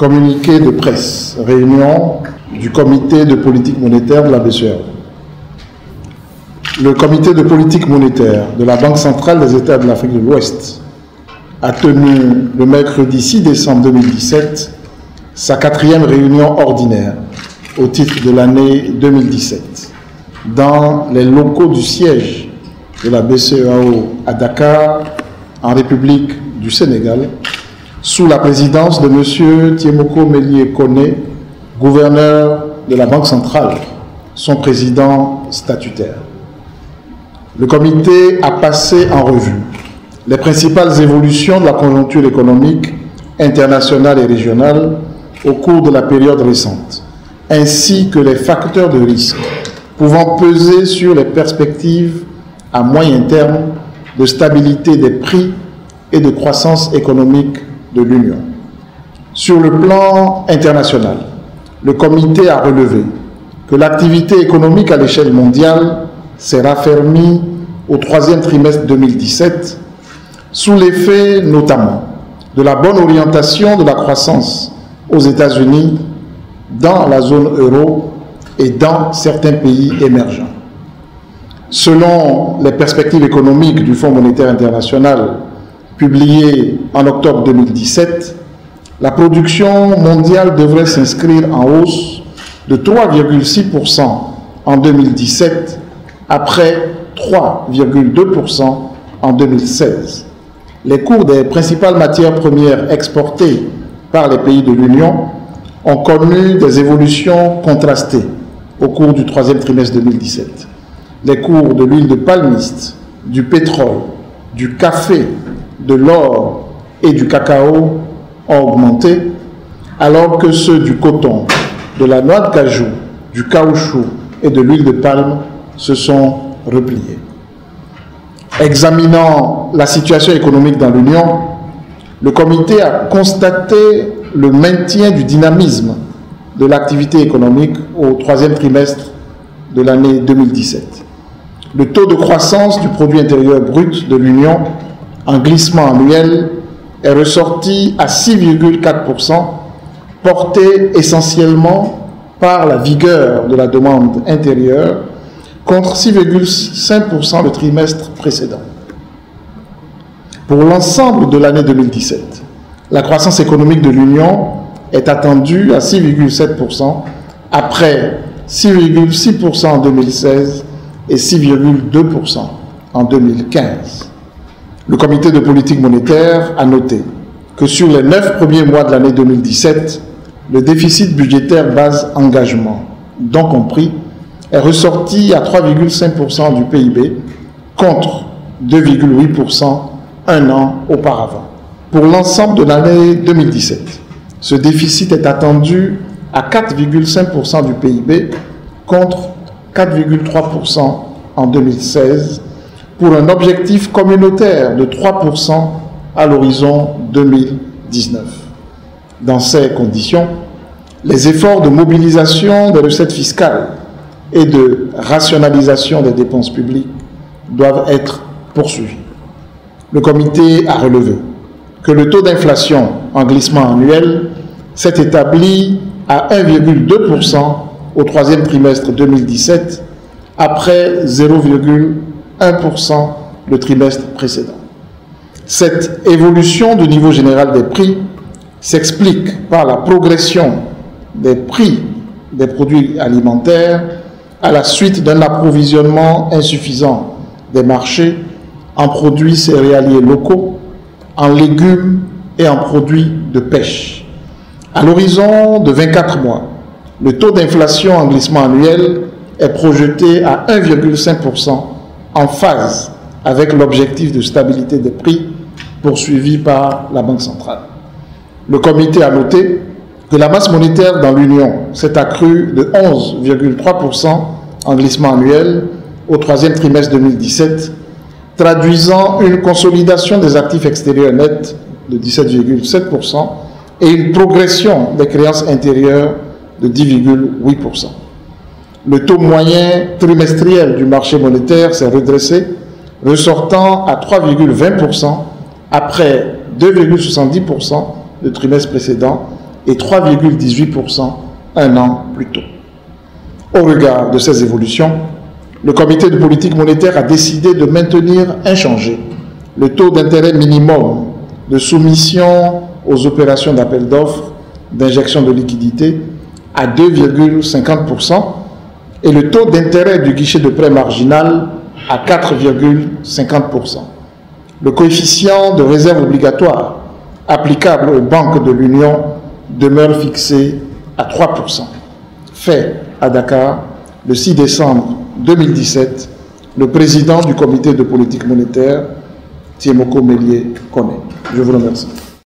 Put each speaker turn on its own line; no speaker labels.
Communiqué de presse, réunion du comité de politique monétaire de la BCEAO. Le comité de politique monétaire de la Banque centrale des États de l'Afrique de l'Ouest a tenu le mercredi 6 décembre 2017 sa 4e réunion ordinaire au titre de l'année 2017 dans les locaux du siège de la BCEAO à Dakar, en République du Sénégal, sous la présidence de M. Tiemoko Melie Kone, gouverneur de la Banque centrale, son président statutaire. Le comité a passé en revue les principales évolutions de la conjoncture économique internationale et régionale au cours de la période récente, ainsi que les facteurs de risque pouvant peser sur les perspectives à moyen terme de stabilité des prix et de croissance économique de l'Union. Sur le plan international, le comité a relevé que l'activité économique à l'échelle mondiale s'est raffermie au 3e trimestre 2017, sous l'effet notamment de la bonne orientation de la croissance aux États-Unis, dans la zone euro et dans certains pays émergents. Selon les perspectives économiques du Fonds monétaire international publiées en octobre 2017, la production mondiale devrait s'inscrire en hausse de 3,6% en 2017 après 3,2% en 2016. Les cours des principales matières premières exportées par les pays de l'Union ont connu des évolutions contrastées au cours du 3e trimestre 2017. Les cours de l'huile de palmiste, du pétrole, du café, de l'or et du cacao ont augmenté, alors que ceux du coton, de la noix de cajou, du caoutchouc et de l'huile de palme se sont repliés. Examinant la situation économique dans l'Union, le comité a constaté le maintien du dynamisme de l'activité économique au 3e trimestre de l'année 2017. Le taux de croissance du produit intérieur brut de l'Union en glissement annuel est ressorti à 6,4%, porté essentiellement par la vigueur de la demande intérieure, contre 6,5% le trimestre précédent. Pour l'ensemble de l'année 2017, la croissance économique de l'Union est attendue à 6,7% après 6,6% en 2016 et 6,2% en 2015. Le comité de politique monétaire a noté que sur les 9 premiers mois de l'année 2017, le déficit budgétaire base engagement, donc compris, est ressorti à 3,5% du PIB contre 2,8% un an auparavant. Pour l'ensemble de l'année 2017, ce déficit est attendu à 4,5% du PIB contre 4,3% en 2016 pour un objectif communautaire de 3% à l'horizon 2019. Dans ces conditions, les efforts de mobilisation des recettes fiscales et de rationalisation des dépenses publiques doivent être poursuivis. Le comité a relevé que le taux d'inflation en glissement annuel s'est établi à 1,2% au 3e trimestre 2017 après 0,1% le trimestre précédent. Cette évolution du niveau général des prix s'explique par la progression des prix des produits alimentaires à la suite d'un approvisionnement insuffisant des marchés en produits céréaliers locaux, en légumes et en produits de pêche. À l'horizon de 24 mois, le taux d'inflation en glissement annuel est projeté à 1,5% en phase avec l'objectif de stabilité des prix poursuivi par la Banque centrale. Le comité a noté que la masse monétaire dans l'Union s'est accrue de 11,3% en glissement annuel au 3e trimestre 2017, traduisant une consolidation des actifs extérieurs nets de 17,7% et une progression des créances intérieures de 10,8%. Le taux moyen trimestriel du marché monétaire s'est redressé, ressortant à 3,20% après 2,70% le trimestre précédent et 3,18% un an plus tôt. Au regard de ces évolutions, le comité de politique monétaire a décidé de maintenir inchangé le taux d'intérêt minimum de soumission aux opérations d'appel d'offres d'injection de liquidités à 2,50% et le taux d'intérêt du guichet de prêt marginal à 4,50%. Le coefficient de réserve obligatoire applicable aux banques de l'Union demeure fixé à 3%. Fait à Dakar le 6 décembre 2017, le président du comité de politique monétaire, Thiemoko Mélié Koné. Je vous remercie.